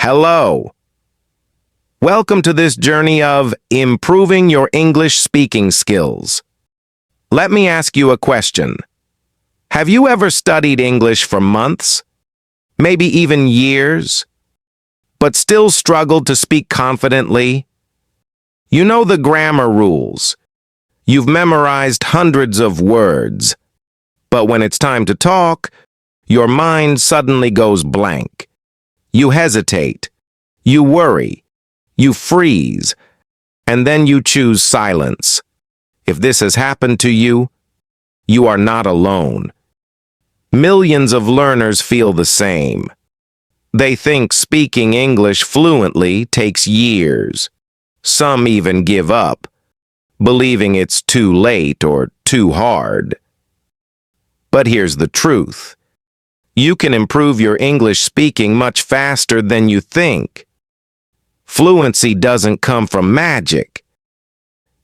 Hello. Welcome to this journey of improving your English speaking skills. Let me ask you a question. Have you ever studied English for months, maybe even years, but still struggled to speak confidently? You know the grammar rules. You've memorized hundreds of words, but when it's time to talk, your mind suddenly goes blank. You hesitate, you worry, you freeze, and then you choose silence. If this has happened to you, you are not alone. Millions of learners feel the same. They think speaking English fluently takes years. Some even give up, believing it's too late or too hard. But here's the truth. You can improve your English speaking much faster than you think. Fluency doesn't come from magic.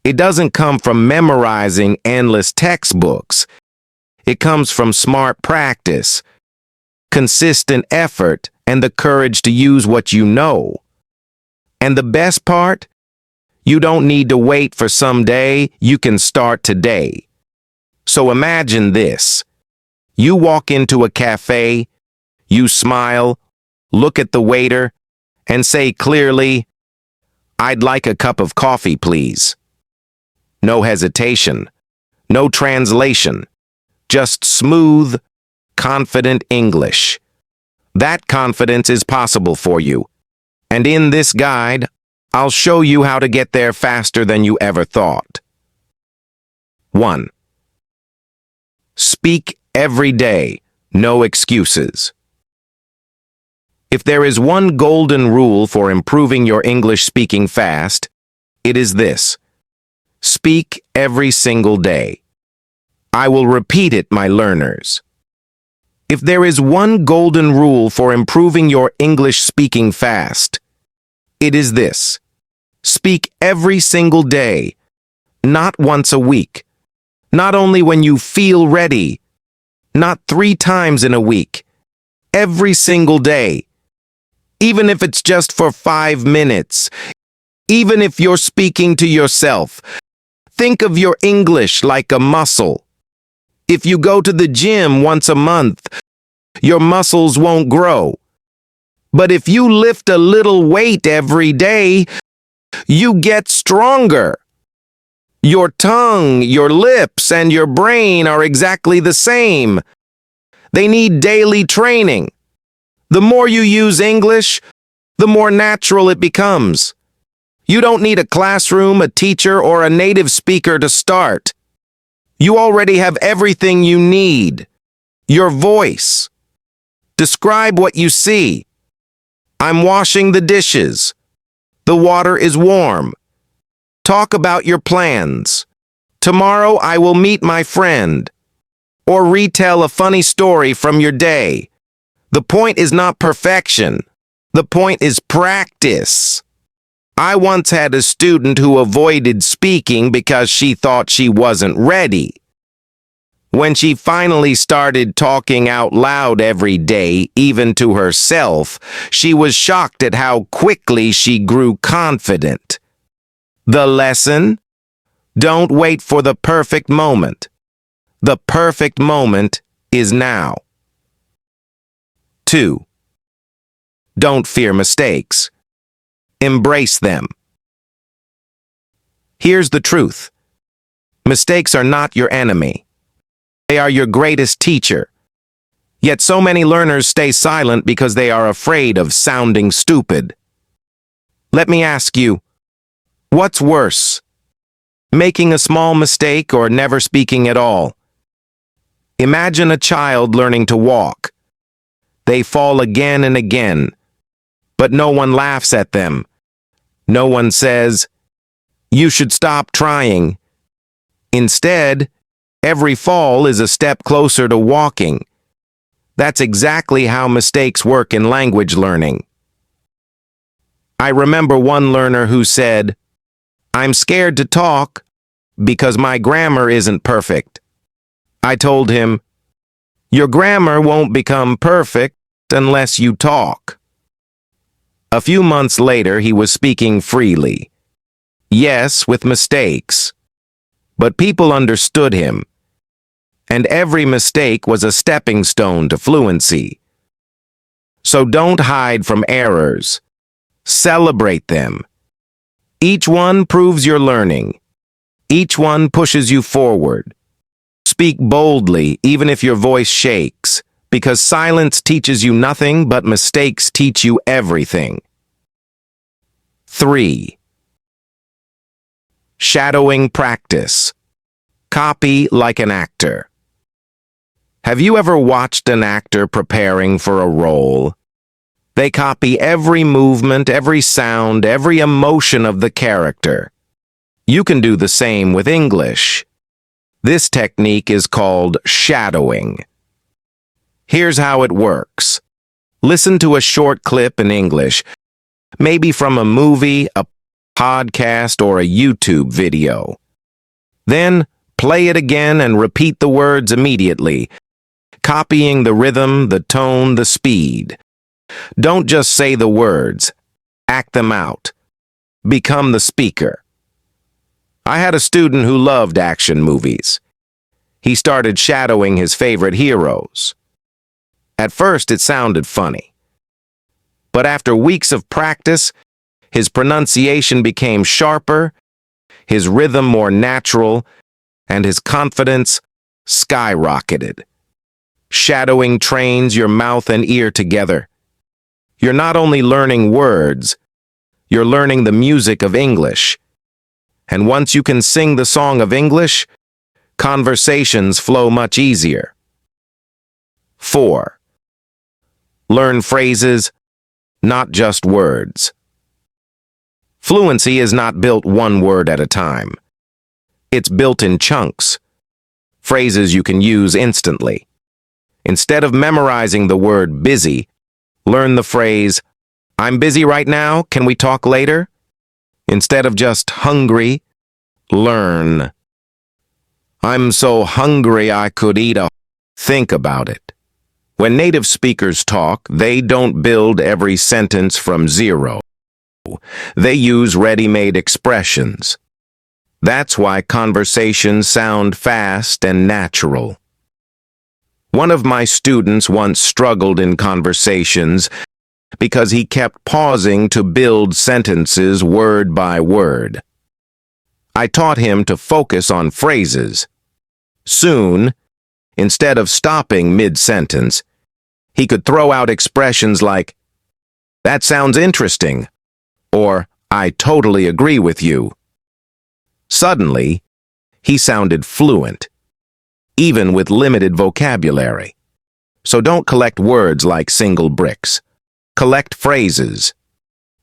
It doesn't come from memorizing endless textbooks. It comes from smart practice, consistent effort, and the courage to use what you know. And the best part? You don't need to wait for someday, you can start today. So imagine this. You walk into a cafe, you smile, look at the waiter, and say clearly, "I'd like a cup of coffee, please." No hesitation, no translation, just smooth, confident English. That confidence is possible for you. And in this guide, I'll show you how to get there faster than you ever thought. 1. Speak every day, no excuses. If there is one golden rule for improving your English speaking fast, it is this. Speak every single day. I will repeat it, my learners. If there is one golden rule for improving your English speaking fast, it is this. Speak every single day, not once a week, not only when you feel ready, not 3 times in a week, every single day. Even if it's just for 5 minutes, even if you're speaking to yourself, think of your English like a muscle. If you go to the gym once a month, your muscles won't grow. But if you lift a little weight every day, you get stronger. Your tongue, your lips, and your brain are exactly the same. They need daily training. The more you use English, the more natural it becomes. You don't need a classroom, a teacher, or a native speaker to start. You already have everything you need. Your voice. Describe what you see. I'm washing the dishes. The water is warm. Talk about your plans. Tomorrow I will meet my friend. Or retell a funny story from your day. The point is not perfection. The point is practice. I once had a student who avoided speaking because she thought she wasn't ready. When she finally started talking out loud every day, even to herself, she was shocked at how quickly she grew confident. The lesson? Don't wait for the perfect moment. The perfect moment is now. 2. Don't fear mistakes. Embrace them. Here's the truth. Mistakes are not your enemy. They are your greatest teacher. Yet so many learners stay silent because they are afraid of sounding stupid. Let me ask you, what's worse? Making a small mistake or never speaking at all? Imagine a child learning to walk. They fall again and again, but no one laughs at them. No one says, "You should stop trying." Instead, every fall is a step closer to walking. That's exactly how mistakes work in language learning. I remember one learner who said, "I'm scared to talk because my grammar isn't perfect." I told him, "Your grammar won't become perfect unless you talk." A few months later, he was speaking freely. Yes, with mistakes. But people understood him. And every mistake was a stepping stone to fluency. So don't hide from errors. Celebrate them. Each one proves you're learning. Each one pushes you forward. Speak boldly, even if your voice shakes, because silence teaches you nothing, but mistakes teach you everything. 3. Shadowing practice. Copy like an actor. Have you ever watched an actor preparing for a role? They copy every movement, every sound, every emotion of the character. You can do the same with English. This technique is called shadowing. Here's how it works. Listen to a short clip in English, maybe from a movie, a podcast, or a YouTube video. Then play it again and repeat the words immediately, copying the rhythm, the tone, the speed. Don't just say the words, act them out. Become the speaker. I had a student who loved action movies. He started shadowing his favorite heroes. At first, it sounded funny. But after weeks of practice, his pronunciation became sharper, his rhythm more natural, and his confidence skyrocketed. Shadowing trains your mouth and ear together. You're not only learning words, you're learning the music of English. And once you can sing the song of English, conversations flow much easier. 4. Learn phrases, not just words. Fluency is not built one word at a time. It's built in chunks, phrases you can use instantly. Instead of memorizing the word busy, learn the phrase, I'm busy right now, can we talk later? Instead of just hungry, learn. I'm so hungry I could eat a... Think about it. When native speakers talk, they don't build every sentence from zero. They use ready-made expressions. That's why conversations sound fast and natural. One of my students once struggled in conversations because he kept pausing to build sentences word by word. I taught him to focus on phrases. Soon, instead of stopping mid-sentence, he could throw out expressions like, "That sounds interesting," or "I totally agree with you." Suddenly, he sounded fluent, even with limited vocabulary. So don't collect words like single bricks. Collect phrases,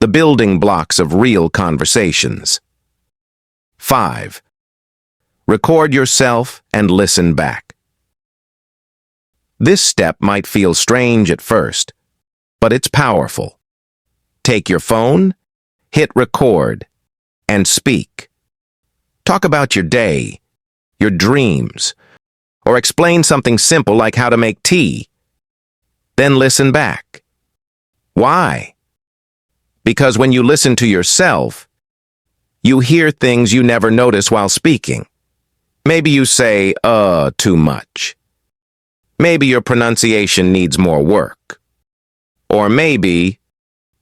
the building blocks of real conversations. 5. Record yourself and listen back. This step might feel strange at first, but it's powerful. Take your phone, hit record, and speak. Talk about your day, your dreams, or explain something simple like how to make tea. Then listen back. Why? Because when you listen to yourself, you hear things you never notice while speaking. Maybe you say, too much. Maybe your pronunciation needs more work. Or maybe,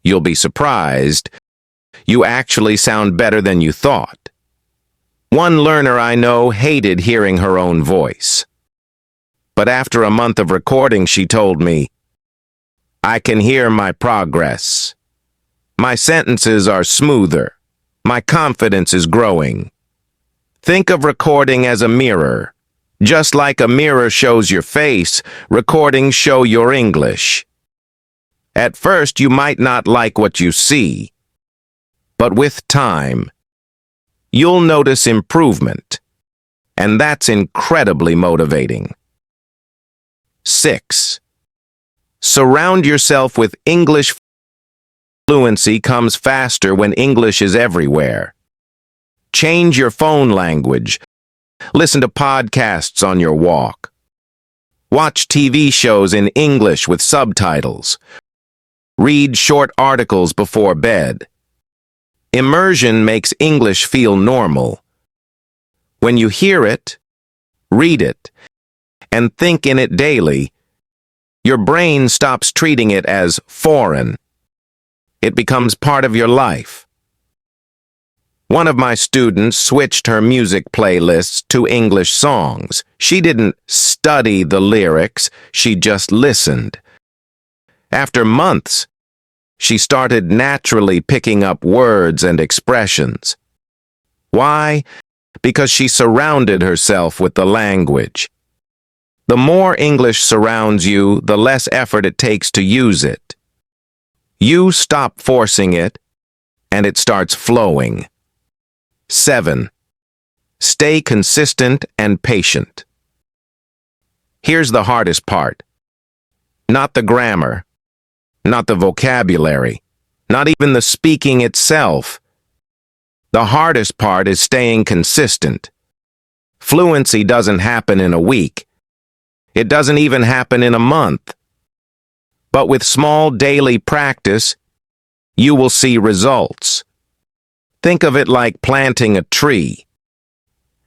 you'll be surprised, you actually sound better than you thought. One learner I know hated hearing her own voice. But after a month of recording, she told me, I can hear my progress. My sentences are smoother. My confidence is growing. Think of recording as a mirror. Just like a mirror shows your face, recordings show your English. At first, you might not like what you see. But with time, you'll notice improvement. And that's incredibly motivating. 6. Surround yourself with English. Fluency comes faster when English is everywhere. Change your phone language. Listen to podcasts on your walk. Watch TV shows in English with subtitles. Read short articles before bed. Immersion makes English feel normal. When you hear it, read it, and think in it daily, your brain stops treating it as foreign. It becomes part of your life. One of my students switched her music playlists to English songs. She didn't study the lyrics, she just listened. After months, she started naturally picking up words and expressions. Why? Because she surrounded herself with the language. The more English surrounds you, the less effort it takes to use it. You stop forcing it, and it starts flowing. 7. Stay consistent and patient. Here's the hardest part. Not the grammar, not the vocabulary, not even the speaking itself. The hardest part is staying consistent. Fluency doesn't happen in a week. It doesn't even happen in a month. But with small daily practice, you will see results. Think of it like planting a tree.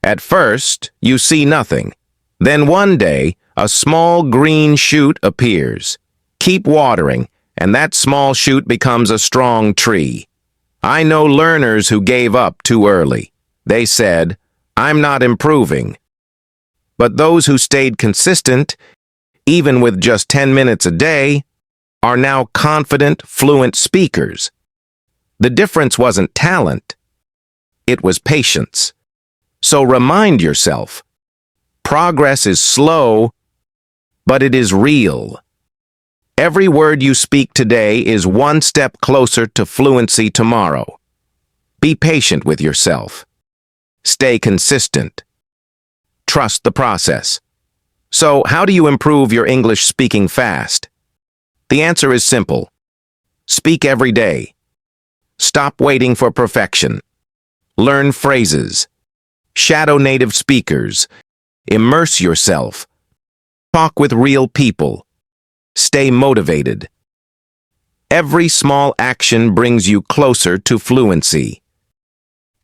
At first, you see nothing. Then one day, a small green shoot appears. Keep watering, and that small shoot becomes a strong tree. I know learners who gave up too early. They said, "I'm not improving." But those who stayed consistent, even with just 10 minutes a day, are now confident, fluent speakers. The difference wasn't talent. It was patience. So remind yourself, progress is slow, but it is real. Every word you speak today is one step closer to fluency tomorrow. Be patient with yourself. Stay consistent. Trust the process. So, how do you improve your English speaking fast? The answer is simple. Speak every day. Stop waiting for perfection. Learn phrases. Shadow native speakers. Immerse yourself. Talk with real people. Stay motivated. Every small action brings you closer to fluency.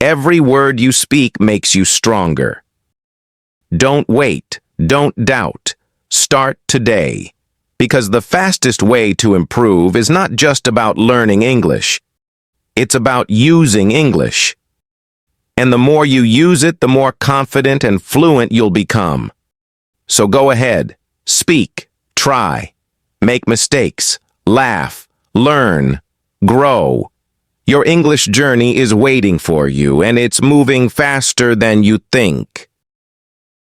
Every word you speak makes you stronger. Don't wait. Don't doubt. Start today. Because the fastest way to improve is not just about learning English. It's about using English. And the more you use it, the more confident and fluent you'll become. So go ahead. Speak. Try. Make mistakes. Laugh. Learn. Grow. Your English journey is waiting for you, and it's moving faster than you think.